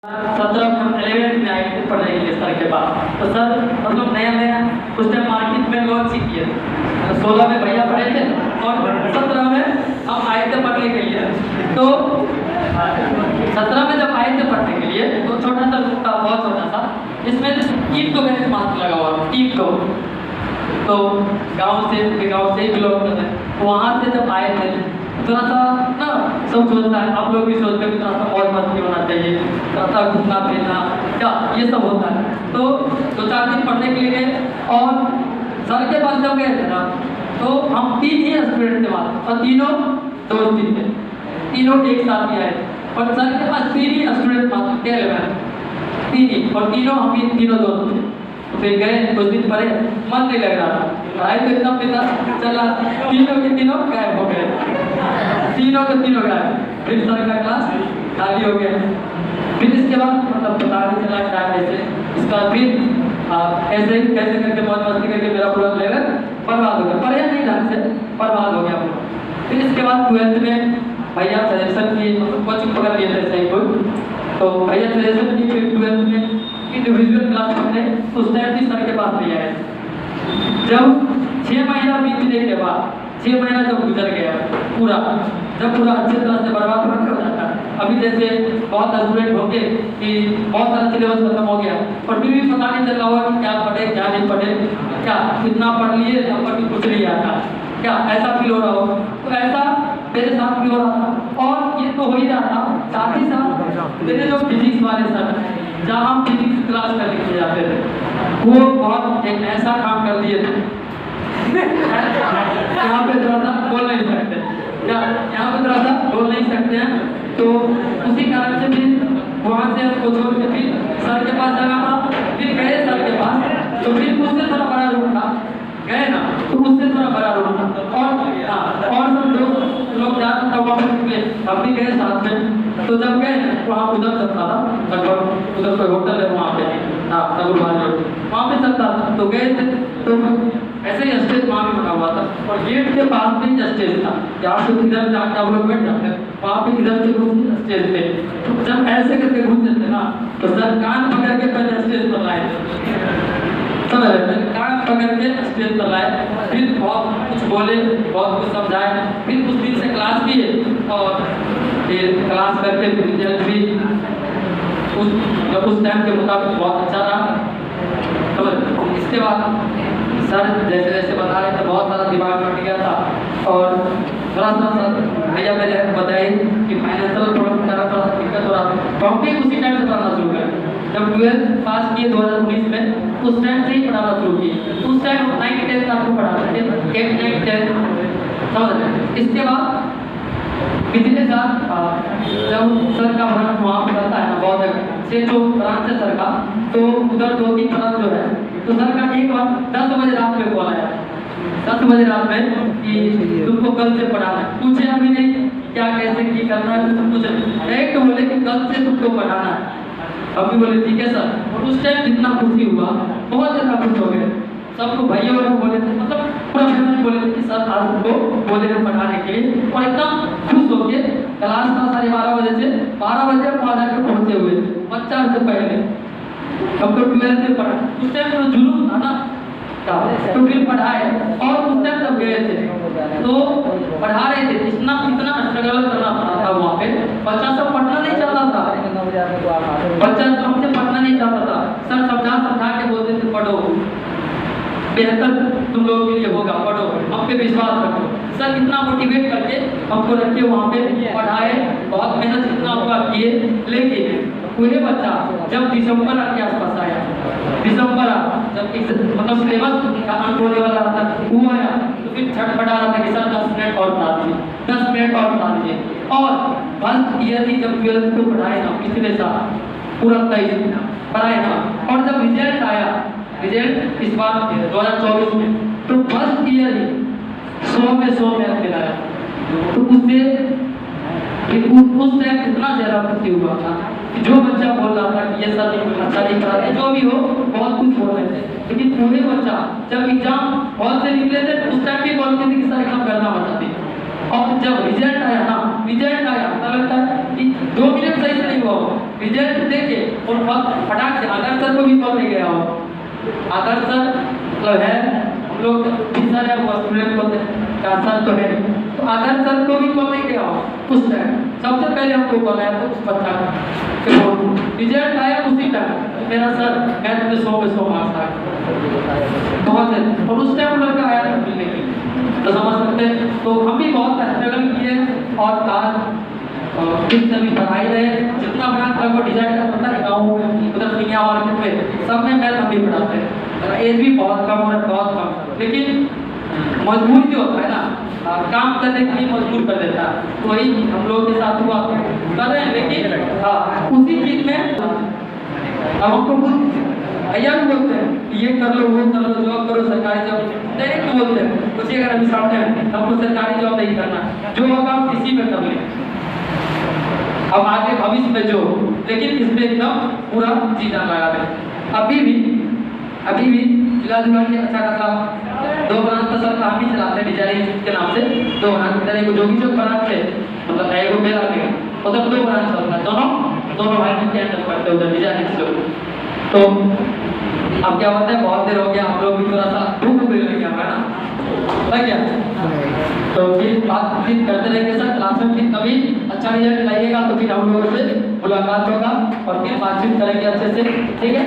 17 में हम 11th में आए थे पढ़ने के लिए सर के पास। तो सर मतलब नया नया उस टाइम मार्केट में लॉन्च ही किए थे। 16 में भैया पढ़े थे और 17 में हम आए थे पढ़ने के लिए। तो 17 में जब आए थे पढ़ने के लिए तो छोटा सा ग्रुप था, बहुत छोटा सा, जिसमें टीम को मैंने मास्क लगा हुआ टीम को। तो गांव से ही बिलोंग करते हैं। वहाँ से जब आए थे थोड़ा सा ना सब सोचता है, आप लोग भी सोचते हैं थोड़ा सा और मस्ती होना चाहिए, थोड़ा सा घूमना फिरना क्या ये सब होता है। तो 2-4 दिन पढ़ने के लिए गए और सर के पास जब गए थे ना तो हम 3 ही स्टूडेंट थे वहाँ और तीनों दोस्त ही थे, तीनों एक साथ ही आए और सर के पास 3 ही स्टूडेंट मात्र थे 11 3 ही और तीनों हम ही तीनों दोस्त थे। तो फिर गए कुछ दिन पढ़े, मन नहीं लग रहा था, पढ़ाई तो एकदम पिता चला, तीनों के तीनों गायब हो गए, तीनों के तीनों गायब। फिर सर का क्लास खाली हो गया। फिर इसके बाद मतलब पता नहीं चला क्या कैसे, इसका फिर ऐसे कैसे करके बहुत मस्ती करके मेरा पूरा लेवल बर्बाद हो गया, पढ़े नहीं ढंग से, बर्बाद हो गया पूरा। फिर इसके बाद 12th में भैया सजेशन की कोचिंग पकड़ लिए थे सही कोई, तो भैया सजेशन की फिर 12th में इंडिविजुअल क्लास पढ़ने उस टाइम भी सर के पास नहीं आए। जब 6 महीना बीतने के बाद 6 महीना जब गुजर गया पूरा, जब पूरा अच्छी तरह से बर्बाद हो जाता, अभी जैसे बहुत स्टूडेंट होंगे कि बहुत सारा सिलेबस खत्म हो गया और फिर भी पता नहीं चल रहा होगा कि क्या पढ़े क्या नहीं पढ़े, क्या इतना पढ़ लिए यहाँ पर भी कुछ नहीं आता, क्या ऐसा फील हो रहा होगा। तो ऐसा मेरे साथ भी हो रहा था और ये तो हो ही रहा था। साथ ही साथ मेरे जो फिजिक्स वाले सर जहाँ हम फिजिक्स क्लास करने के लिए जाते थे वो बहुत एक ऐसा काम कर दिए थे यहाँ पे थोड़ा सा बोल नहीं सकते, क्या यहाँ पे थोड़ा सा बोल नहीं सकते हैं। तो उसी कारण से फिर वहाँ से हमको छोड़ के फिर सर के पास जाना था। फिर गए सर के पास तो फिर उससे थोड़ा बड़ा रूम था, गए ना तो उससे थोड़ा बड़ा रूम था और सब लोग जा रहा था वहाँ पे, हम भी गए साथ में। तो जब गए वहाँ उधर चलता था लगभग, उधर कोई होटल है वहाँ पे, हाँ वहाँ पे चलता था। तो गए थे तो ऐसे ही स्टेज वहाँ भी बना हुआ था और गेट के पास में ही स्टेज था, यहाँ से इधर जाके आप लोग बैठ जाते वहाँ पे इधर से घूम स्टेज पे। तो जब ऐसे करके घूमते थे ना तो सर कान पकड़ के पहले स्टेज पर लाए थे, कान पकड़ के स्टेज पर लाए, फिर बहुत कुछ बोले, बहुत कुछ समझाए। फिर कुछ दिन से क्लास भी है और फिर क्लास करके फिर रिजल्ट भी उस टाइम के मुताबिक बहुत अच्छा रहा। तो इसके बाद सर जैसे जैसे बता रहे थे बहुत सारा दिमाग में गया था और थोड़ा सा सर भैया मेरे बताए कि फाइनेंशियल प्रॉब्लम थोड़ा सा दिक्कत हो रहा था। टॉपिक उसी टाइम से पढ़ाना शुरू किया जब 12th पास किए 2019 में, उस टाइम से ही पढ़ाना शुरू किए। उस टाइम 9th 10th आपको पढ़ाते थे, 8th 9th 10th समझ रहे। इसके बाद पिछले साल जब सर का ब्रांच वहाँ पर रहता है ना बहुत से जो ब्रांच है सर का, तो उधर 2-3 ब्रांच जो है, तो सर का एक बार 10 बजे रात में कॉल आया, 10 बजे रात में कि तुमको कल से पढ़ाना है। पूछे अभी नहीं क्या कैसे की करना है, तुम पूछे एक तो बोले कि कल से तुमको पढ़ाना है। अभी बोले ठीक है सर। और उस टाइम जितना खुशी हुआ बहुत ज़्यादा खुश हो गए, सबको भाइयों वालों बोले थे, मतलब पूरा फैमिली बोले थे कि सर आज हमको बोले हैं पढ़ाने के लिए। और एकदम खुश हो के क्लास था 12:30 बजे से 12 बजे वहाँ जाकर पहुँचे हुए थे, बच्चा से पहले हमको 12th में पढ़ा। उस टाइम तो जुलूम था ना, तो फिर पढ़ाए और उस टाइम जब गए थे तो पढ़ा रहे थे, इतना स्ट्रगल करना पड़ा था वहाँ पे। बच्चा सब पढ़ना नहीं चाहता था, बच्चा सब हमसे पढ़ना नहीं चाहता था। सर समझा के बोलते थे पढ़ो, बेहतर तुम लोगों के लिए होगा, पढ़ो, हम पे विश्वास रखो। सर इतना मोटिवेट करके हमको रखे वहाँ पे, पढ़ाए, बहुत मेहनत जितना हुआ किए। लेकिन वही बच्चा जब दिसंबर के आसपास आया, दिसंबर जब मतलब सिलेबस का अंत होने वाला था वो आया, तो फिर छटपटा रहा था कि सर 10 मिनट और पढ़ा दीजिए, 10 मिनट और पढ़ा दीजिए। और फर्स्ट ईयर ही जब 12th को पढ़ाए ना पिछले साल पूरा 23 पढ़ाए ना, और जब रिजल्ट आया, रिजल्ट इस बार 2024 में, तो फर्स्ट ईयर ही 100 में 100 मैथ मिलाया। तो उससे उस टाइम इतना ज़्यादा खुशी हुआ था कि जो बच्चा बोल रहा था कि ये सर अच्छा नहीं पढ़ाते, जो भी हो बहुत कुछ बोल रहे थे, लेकिन पूरे बच्चा जब एग्जाम हॉल से निकले थे उस टाइम भी बोलते थे कि सर एकदम करना बता दी। और जब रिजल्ट आया ना, रिजल्ट आया लगता है कि 2 मिनट सही से नहीं हुआ। देखो रिजल्ट देखे और फटाक से आदर्श सर को भी कॉल नहीं गया हो। आदर्श सर मतलब है हम लोग सर है वो स्टूडेंट को सर तो है, तो आदर्श सर को भी कॉल नहीं गया हो उस टाइम। सबसे पहले हमको कॉल आया तो बच्चा का रिजल्ट आया उसी टाइम मेरा सर मैथ में 100 में 100 मार्क्स आए बहुत है, और उस टाइम लड़का आया था मिलने के लिए, तो समझ सकते हैं। तो हम भी बहुत स्ट्रगल किए और आज किस भी पढ़ाई रहे जितना बड़ा लगभग डिजाइन का पता है गाँव में उधर सिंगिया मार्केट में सब में मैथ हम भी पढ़ाते हैं। एज भी बहुत कम और बहुत कम, लेकिन मजबूर जो होता है ना काम करने के लिए मजबूर कर देता है, तो वही हम लोगों के साथ हुआ कर रहे हैं। लेकिन हाँ उसी चीज में अब हमको भैया भी बोलते हैं ये कर लो वो कर लो जॉब करो सरकारी जॉब डायरेक्ट बोलते हैं कुछ अगर अभी सामने हमको सरकारी जॉब नहीं करना, जो होगा हम किसी में कर लें अब आगे भविष्य में जो, लेकिन इसमें एकदम पूरा जीना लगा दें। अभी भी जिला जुलाई अच्छा खासा 2 ब्रांच तो सर हम ही चलाते हैं डिजाइन के नाम से। 2 ब्रांच इधर एक जोगी चौक ब्रांच है मतलब एगो मेला के उधर 2 ब्रांच चलता है, दोनों भाई मिलकर हैंडल करते हैं उधर डिजाइन से। तो अब क्या होता है बहुत देर हो गया हम लोग भी थोड़ा सा भूख भी लग गया है ना लग गया, तो फिर बातचीत करते रहेंगे सर क्लास में। फिर कभी अच्छा रिजल्ट लाइएगा तो फिर हम लोगों से मुलाकात होगा और फिर बातचीत करेंगे अच्छे से, ठीक है।